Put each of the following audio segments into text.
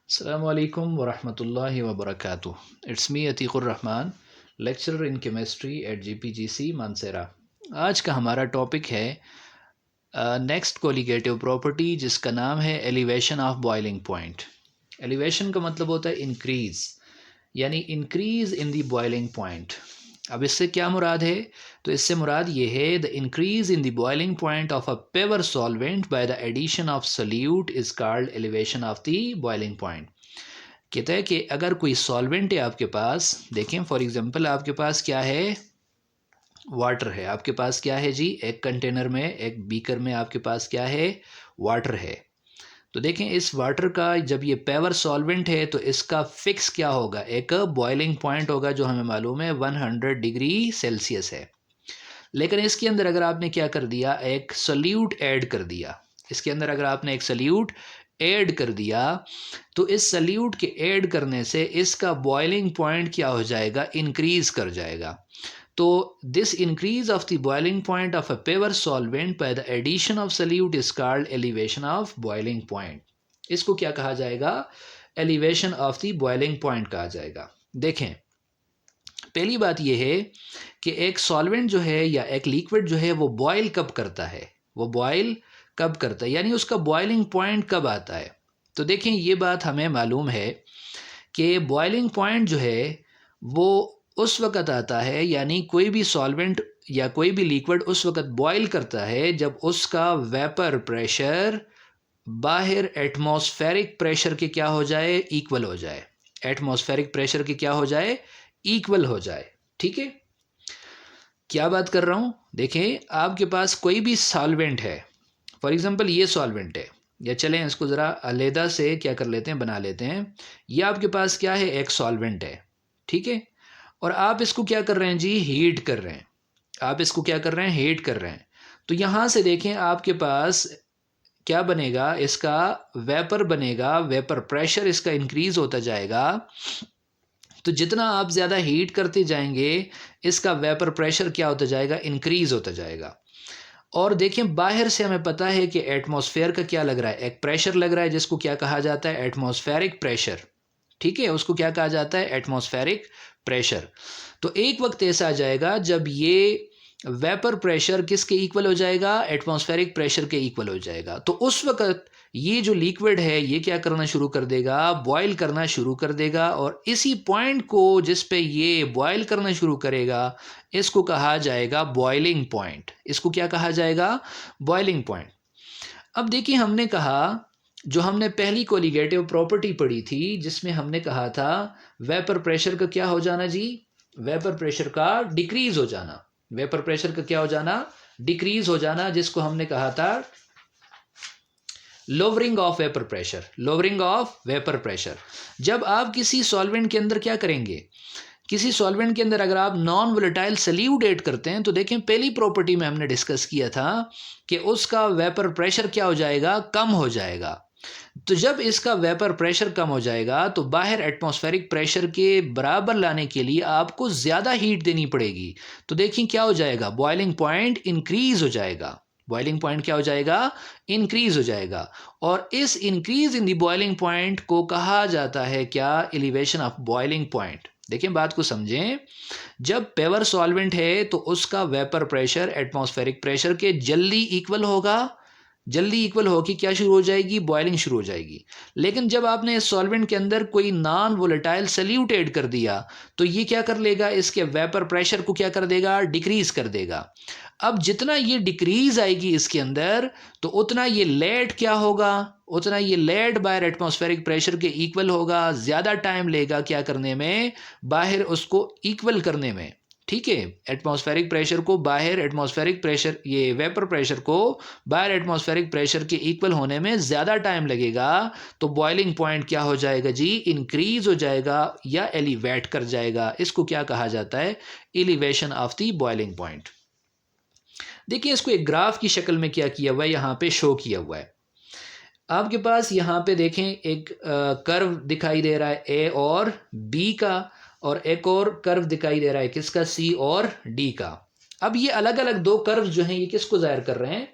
Assalamu alaikum wa rahmatullahi wa barakatuh. It's me Atiqur Rahman, lecturer in chemistry at GPGC Mansera. आज का हमारा topic है next colligative property जिसका नाम है elevation of boiling point. Elevation का मतलब होता है इंक्रीज, यानी increase in the boiling point. अब इससे क्या मुराद है? तो इससे मुराद ये है the increase in the boiling point of a pure solvent by the addition of solute is called elevation of the boiling point. कहता है कि अगर कोई सॉल्वेंट है आपके पास, देखें फॉर एग्जांपल आपके पास क्या है, वाटर है। आपके पास क्या है जी, एक कंटेनर में, एक बीकर में आपके पास क्या है, वाटर है। तो देखें इस वाटर का जब ये पेवर सॉल्वेंट है तो इसका फिक्स क्या होगा, एक बॉइलिंग पॉइंट होगा जो हमें मालूम है 100 डिग्री सेल्सियस है। लेकिन इसके अंदर अगर आपने क्या कर दिया, एक सल्यूट ऐड कर दिया, इसके अंदर अगर आपने एक सल्यूट ऐड कर दिया तो इस सल्यूट के ऐड करने से इसका बॉइलिंग पॉइंट क्या हो जाएगा, इंक्रीज कर जाएगा। तो this increase of the boiling point of a pure solvent by the addition of solute is called elevation of boiling point. इसको क्या कहा जाएगा, elevation of the boiling point कहा जाएगा। देखें पहली बात यह है कि एक सॉल्वेंट जो है या एक लिक्विड जो है वो बॉयल कब करता है, वो बॉयल कब करता है, यानी उसका बॉइलिंग पॉइंट कब आता है। तो देखें ये बात हमें मालूम है कि बॉइलिंग पॉइंट जो है वो उस वक़्त आता है, यानी कोई भी सॉल्वेंट या कोई भी लिक्विड उस वक़्त बॉयल करता है जब उसका वेपर प्रेशर बाहर एटमॉस्फेरिक प्रेशर के क्या हो जाए, इक्वल हो जाए। एटमॉस्फेरिक प्रेशर के क्या हो जाए, इक्वल हो जाए। ठीक है, क्या बात कर रहा हूँ। देखें आपके पास कोई भी सॉल्वेंट है, फॉर एग्जांपल ये सॉल्वेंट है, या चलें इसको ज़रा अलहदा से क्या कर लेते हैं, बना लेते हैं। ये आपके पास क्या है, एक सॉल्वेंट है, ठीक है। और आप इसको क्या कर रहे हैं जी, हीट कर रहे हैं। आप इसको क्या कर रहे हैं, हीट कर रहे हैं। तो यहाँ से देखें आपके पास क्या बनेगा, इसका वेपर बनेगा, वेपर प्रेशर इसका इंक्रीज होता जाएगा। तो जितना आप ज़्यादा हीट करते जाएंगे इसका वेपर प्रेशर क्या होता जाएगा, इंक्रीज होता जाएगा। और देखें बाहर से हमें पता है कि एटमॉस्फेयर का क्या लग रहा है, एक प्रेशर लग रहा है जिसको क्या कहा जाता है, एटमॉस्फेरिक प्रेशर। ठीक है, उसको क्या कहा जाता है, एटमॉस्फेरिक प्रेशर। तो एक वक्त ऐसा आ जाएगा जब ये वेपर प्रेशर किसके इक्वल हो जाएगा, एटमॉस्फेरिक प्रेशर के इक्वल हो जाएगा। तो उस वक्त ये जो लिक्विड है ये क्या करना शुरू कर देगा, बॉयल करना शुरू कर देगा। और इसी पॉइंट को जिस पे ये बॉयल करना शुरू करेगा इसको कहा जाएगा बॉइलिंग पॉइंट। इसको क्या कहा जाएगा, बॉइलिंग पॉइंट। अब देखिए हमने कहा, जो हमने पहली कोलिगेटिव प्रॉपर्टी पढ़ी थी जिसमें हमने कहा था वेपर प्रेशर का क्या हो जाना जी, वेपर प्रेशर का डिक्रीज हो जाना। वेपर प्रेशर का क्या हो जाना, डिक्रीज हो जाना, जिसको हमने कहा था lowering of vapour pressure. Lowering of vapour pressure, जब आप किसी सॉल्वेंट के अंदर क्या करेंगे, किसी सॉल्वेंट के अंदर अगर आप नॉन वोलेटाइल सल्यूट ऐड करते हैं तो देखें पहली प्रॉपर्टी में हमने डिस्कस किया था कि उसका वेपर प्रेशर क्या हो जाएगा, कम हो जाएगा। तो जब इसका वेपर प्रेशर कम हो जाएगा तो बाहर एटमॉस्फेरिक प्रेशर के बराबर लाने के लिए आपको ज़्यादा हीट देनी पड़ेगी। तो देखिए क्या हो जाएगा, बॉइलिंग पॉइंट इंक्रीज हो जाएगा। बॉइलिंग पॉइंट क्या हो जाएगा, इंक्रीज हो जाएगा। और इस increase in the boiling point को कहा जाता है क्या, एलिवेशन ऑफ बॉइलिंग पॉइंट। देखें बात को समझें, जब पेवर सॉल्वेंट है तो उसका वेपर प्रेशर एटमॉस्फेरिक प्रेशर के जल्दी इक्वल होगा, जल्दी इक्वल होकर क्या शुरू हो जाएगी, बॉइलिंग शुरू हो जाएगी। लेकिन जब आपने इस सॉल्वेंट के अंदर कोई नॉन वोलेटाइल सल्यूट ऐड कर दिया तो ये क्या कर लेगा, इसके वेपर प्रेशर को क्या कर देगा, डिक्रीज कर देगा। अब जितना ये डिक्रीज आएगी इसके अंदर तो उतना ये लेट क्या होगा, उतना ये लेट बाहर एटमॉस्फेरिक प्रेशर के इक्वल होगा। ज़्यादा टाइम लेगा क्या करने में, बाहर उसको इक्वल करने में। ठीक है, एटमॉस्फेरिक प्रेशर को बाहर एटमॉस्फेरिक प्रेशर, ये वेपर प्रेशर को बाहर एटमॉस्फेरिक प्रेशर के इक्वल होने में ज़्यादा टाइम लगेगा। तो बॉइलिंग पॉइंट क्या हो जाएगा जी, इंक्रीज हो जाएगा या एलिवेट कर जाएगा। इसको क्या कहा जाता है, elevation of the boiling point. देखिए इसको एक ग्राफ की शक्ल में क्या किया हुआ है, यहाँ पे शो किया हुआ है। आपके पास यहाँ पे देखें एक कर्व दिखाई दे रहा है ए और बी का, और एक और कर्व दिखाई दे रहा है किसका, सी और डी का। अब ये अलग अलग दो कर्व जो हैं ये किसको जाहिर कर रहे हैं,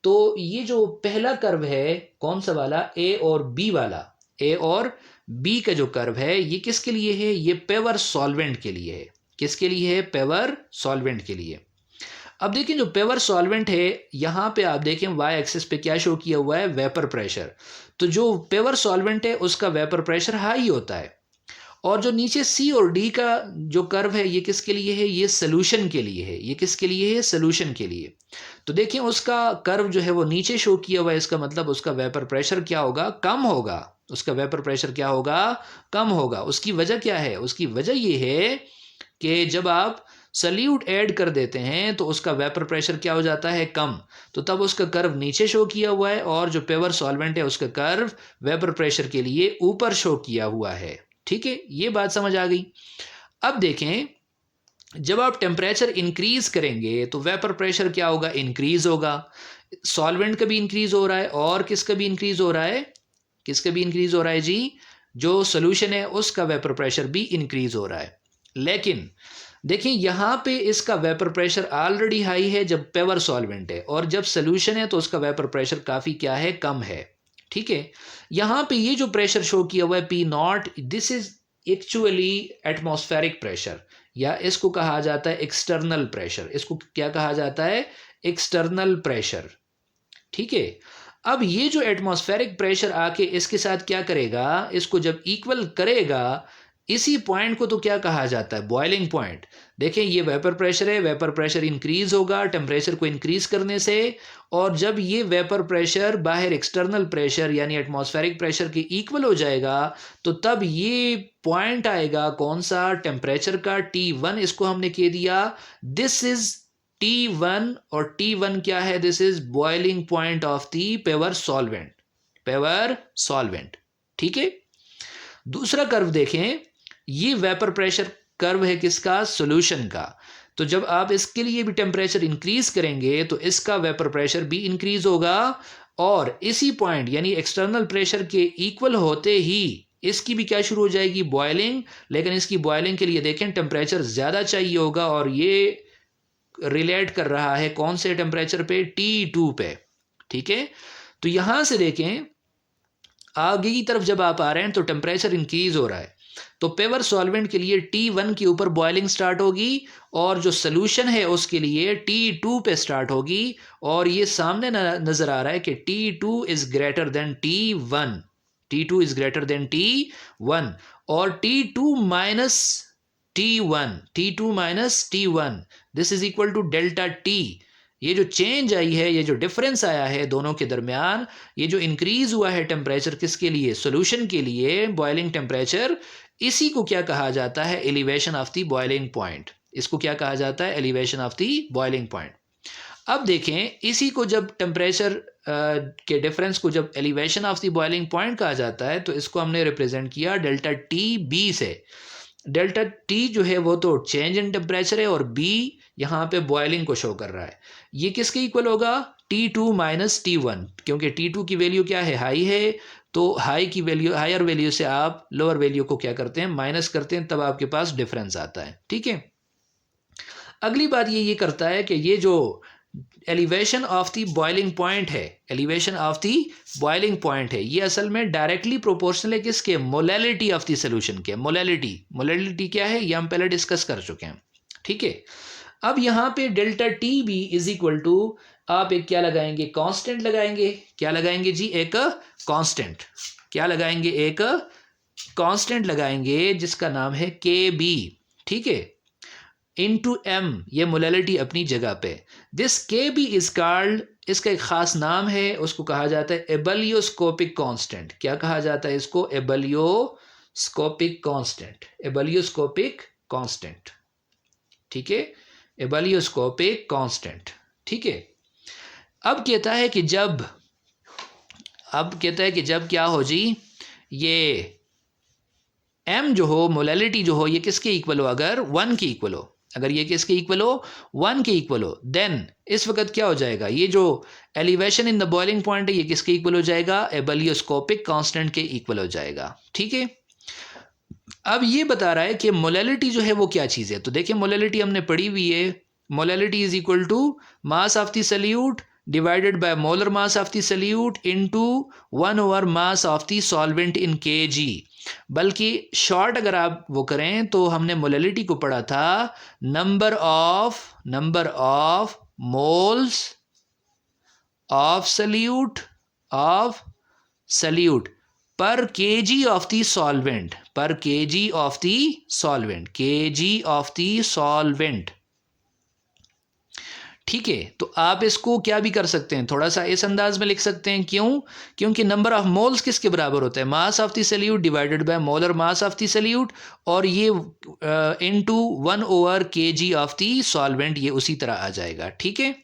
तो ये जो पहला कर्व है कौन सा वाला, ए और बी वाला, ए और बी का जो कर्व है ये किसके लिए है? ये पेवर सॉल्वेंट के लिए है। किसके लिए है? पेवर सॉल्वेंट के लिए। अब देखिए जो पेवर सॉल्वेंट है यहाँ पे आप देखें वाई एक्सिस पे क्या शो किया हुआ है? Vapour pressure. तो जो पेवर सॉल्वेंट है उसका वेपर प्रेशर हाई होता है, और जो नीचे सी और डी का जो कर्व है ये किसके लिए है? ये सोल्यूशन के लिए है। ये किसके लिए है? सोल्यूशन के लिए। तो देखिए उसका कर्व जो है वो नीचे शो किया हुआ है, इसका मतलब उसका वेपर प्रेशर क्या होगा? कम होगा। उसका वेपर प्रेशर क्या होगा? कम होगा। उसकी वजह क्या है? उसकी वजह ये है कि जब आप सल्यूट ऐड कर देते हैं तो उसका वेपर प्रेशर क्या हो जाता है? कम। तो तब उसका कर्व नीचे शो किया हुआ है, और जो पेवर सॉल्वेंट है उसका कर्व वेपर प्रेशर के लिए ऊपर शो किया हुआ है। ठीक है, ये बात समझ आ गई। अब देखें जब आप टेम्परेचर इंक्रीज करेंगे तो वेपर प्रेशर क्या होगा? इंक्रीज होगा। सॉल्वेंट का भी इंक्रीज हो रहा है, और किसका भी इंक्रीज हो रहा है? किसका भी इंक्रीज हो रहा है जी? जो सोल्यूशन है उसका वेपर प्रेशर भी इंक्रीज हो रहा है। लेकिन देखिए यहां पे इसका वेपर प्रेशर ऑलरेडी हाई है जब पेवर सॉल्वेंट है, और जब सोल्यूशन है तो उसका वेपर प्रेशर काफी क्या है? कम है। ठीक है, यहां पे ये जो प्रेशर शो किया हुआ है P not, this is actually atmospheric pressure, या इसको कहा जाता है एक्सटर्नल प्रेशर। इसको क्या कहा जाता है? External pressure. ठीक है, अब ये जो एटमॉस्फेरिक प्रेशर आके इसके साथ क्या करेगा? इसको जब इक्वल करेगा, इसी पॉइंट को तो क्या कहा जाता है? Boiling point. देखें ये वेपर प्रेशर है, वेपर प्रेशर इंक्रीज होगा टेम्परेचर को इंक्रीज करने से, और जब ये वेपर प्रेशर बाहर एक्सटर्नल प्रेशर यानी एटमॉस्फेरिक प्रेशर के इक्वल हो जाएगा, तो तब ये पॉइंट आएगा कौन सा? टेम्परेचर का T1। इसको हमने कह दिया दिस इज T1, और T1 क्या है? This is boiling point of the pure solvent. Pure solvent. ठीक है, दूसरा कर्व देखें, ये वेपर प्रेशर कर्व है किसका? सॉल्यूशन का। तो जब आप इसके लिए भी टेम्परेचर इंक्रीज करेंगे तो इसका वेपर प्रेशर भी इंक्रीज होगा, और इसी पॉइंट यानी एक्सटर्नल प्रेशर के इक्वल होते ही इसकी भी क्या शुरू हो जाएगी? बॉइलिंग। लेकिन इसकी बॉइलिंग के लिए देखें टेम्परेचर ज्यादा चाहिए होगा, और ये रिलेट कर रहा है कौन से टेम्परेचर पे? T2 पे। ठीक है, तो यहां से देखें आगे की तरफ जब आप आ रहे हैं तो टेम्परेचर इंक्रीज हो रहा है, तो पेवर सॉल्वेंट के लिए T1 के ऊपर बॉइलिंग स्टार्ट होगी, और जो सोल्यूशन है उसके लिए T2 पे स्टार्ट होगी, और ये सामने नजर आ रहा है कि T2 is greater than T1। T2 is greater than T1, और T2 minus T1, T2 minus T1, this is equal to delta T। ये जो चेंज आई है, ये जो डिफरेंस आया है दोनों के दरमियान, ये जो इंक्रीज हुआ है टेम्परेचर किसके लिए? सॉल्यूशन के लिए, बॉइलिंग टेम्परेचर, इसी को क्या कहा जाता है? Elevation of the boiling point. इसको क्या कहा जाता है? Elevation of the boiling point. अब देखें इसी को जब टेम्परेचर के डिफरेंस को जब elevation of the boiling point कहा जाता है, तो इसको हमने रिप्रेजेंट किया डेल्टा T से। डेल्टा T जो है वो तो चेंज इन टेम्परेचर है, और B यहाँ पे बॉइलिंग को शो कर रहा है। ये किसके इक्वल होगा? T2 माइनस T1, क्योंकि T2 की वैल्यू क्या है? हाई है, तो हाई की वैल्यू, हायर वैल्यू से आप लोअर वैल्यू को क्या करते हैं? माइनस करते हैं, तब आपके पास डिफरेंस आता है। ठीक है, अगली बात ये करता है कि ये जो elevation of the boiling point है, elevation of the boiling point है, ये असल में डायरेक्टली प्रोपोर्शनल है किसके? मोलैलिटी ऑफ द सॉल्यूशन के। मोलैलिटी क्या है ये हम पहले डिस्कस कर चुके हैं। ठीक है, अब यहाँ पे delta T B is equal to, आप एक क्या लगाएंगे? कांस्टेंट लगाएंगे। क्या लगाएंगे जी? एक कांस्टेंट। क्या लगाएंगे? एक कांस्टेंट लगाएंगे जिसका नाम है के बी। ठीक है, इनटू एम, ये मोलैलिटी अपनी जगह पे। दिस के बी इज कॉल्ड, इसका एक खास नाम है, उसको कहा जाता है एबलियोस्कोपिक कांस्टेंट। क्या कहा जाता है इसको? एबलियोस्कोपिक कांस्टेंट। एबलियोस्कोपिक कांस्टेंट। ठीक है, एबलियोस्कोपिक कांस्टेंट। ठीक है, अब कहता है कि जब क्या हो जी, ये m जो हो, मोलैलिटी जो हो, ये किसके इक्वल हो? अगर 1 के इक्वल हो, अगर ये किसके इक्वल हो? 1 के इक्वल हो, देन इस वक्त क्या हो जाएगा? ये जो elevation in the boiling point है ये किसके इक्वल हो जाएगा? एबलियोस्कोपिक कांस्टेंट के इक्वल हो जाएगा। ठीक है, अब ये बता रहा है कि मोलैलिटी जो है वो क्या चीज़ है। तो देखिए मोलैलिटी हमने पढ़ी हुई है, molality is equal to mass of the solute divided by molar mass of the solute into 1/mass of the solvent in kg। बल्कि शॉर्ट अगर आप वो करें तो हमने मोलैलिटी को पढ़ा था number of moles of solute पर केजी ऑफ द सॉल्वेंट। ठीक है, तो आप इसको क्या भी कर सकते हैं, थोड़ा सा इस अंदाज में लिख सकते हैं। क्योंकि नंबर ऑफ मोल्स किसके बराबर होता है, मास of the solute divided by molar mass of the salute, और ये into 1/kg of the solvent, ये उसी तरह आ जाएगा। ठीक है,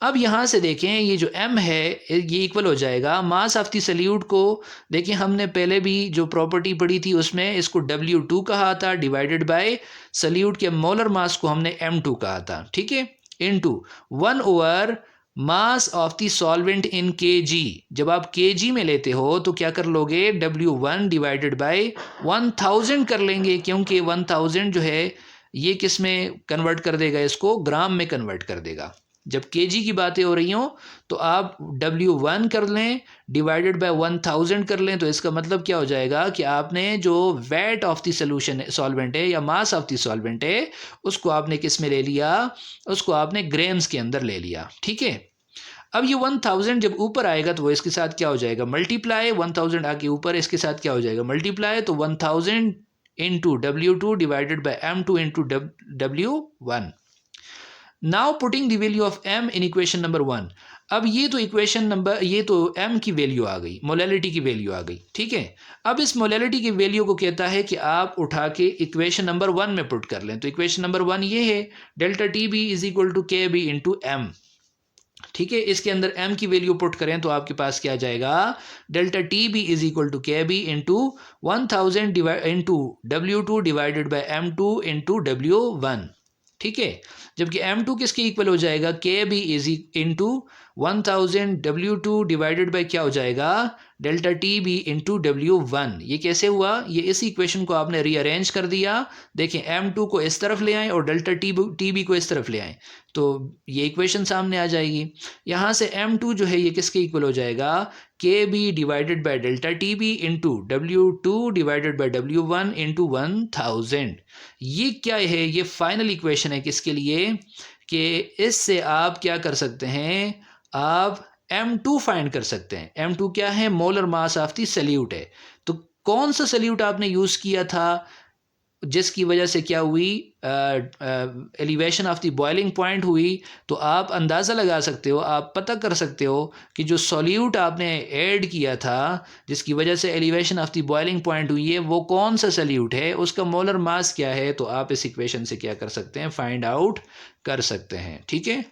अब यहाँ से देखें ये जो m है ये इक्वल हो जाएगा मास ऑफ द सल्यूट को। देखिए हमने पहले भी जो प्रॉपर्टी पढ़ी थी उसमें इसको W2 कहा था, डिवाइडेड बाय सल्यूट के मोलर मास को हमने M2 कहा था। ठीक है, इनटू 1/मास of the solvent in kg। जब आप kg में लेते हो तो क्या कर लोगे, W1 डिवाइडेड बाय 1000 कर लेंगे, क्योंकि 1000 जो है ये किस में कन्वर्ट कर देगा, इसको ग्राम में कन्वर्ट कर देगा। जब kg की बातें हो रही हों तो आप W1 कर लें डिवाइडेड बाय 1000 कर लें, तो इसका मतलब क्या हो जाएगा कि आपने जो weight of the solution solvent है या मास ऑफ द सॉल्वेंट है उसको आपने किस में ले लिया, उसको आपने ग्राम्स के अंदर ले लिया। ठीक है, अब ये 1000 जब ऊपर आएगा तो वो इसके साथ क्या हो जाएगा, मल्टीप्लाई। 1000 आके ऊपर इसके साथ क्या हो जाएगा, मल्टीप्लाई। तो 1000 into W2 divided by M2 into W1। Now putting the value of m in equation number 1। अब ये तो m की वैल्यू आ गई, मोलैलिटी की वैल्यू आ गई। ठीक है, अब इस मोलैलिटी की वैल्यू को कहता है कि आप उठा के इक्वेशन नंबर 1 में पुट कर लें। तो इक्वेशन नंबर 1 ये है, delta TB is equal to KB into M। ठीक है, इसके अंदर m की वैल्यू पुट करें तो आपके पास क्या आ जाएगा, delta TB is equal to KB into 1000 into W2 divided by M2 into W1। ठीक है, जबकि M2 किसके इक्वल हो जाएगा, KB is into 1000 W2 divided by क्या हो जाएगा, डेल्टा TB इंटू W1। ये कैसे हुआ, ये इस इक्वेशन को आपने रीअरेंज कर दिया। देखें M2 को इस तरफ ले आएं और डेल्टा TB को इस तरफ ले आएं तो ये इक्वेशन सामने आ जाएगी। यहाँ से M2 जो है ये किसके इक्वल हो जाएगा, KB divided by delta TB into W2 divided by W1 into 1000। ये क्या है, ये फाइनल इक्वेशन है किसके लिए, कि इससे आप क्या कर सकते हैं, आप M2 फाइंड कर सकते हैं। M2 क्या है, molar mass of the salute है। तो कौन सा सल्यूट आपने यूज़ किया था जिसकी वजह से क्या हुई, elevation of the boiling point हुई। तो आप अंदाज़ा लगा सकते हो, आप पता कर सकते हो कि जो सॉल्यूट आपने ऐड किया था जिसकी वजह से elevation of the boiling point हुई है वो कौन सा सल्यूट है, उसका मोलर मास क्या है। तो आप इस इक्वेशन से क्या कर सकते हैं, फाइंड आउट कर सकते हैं। ठीक है।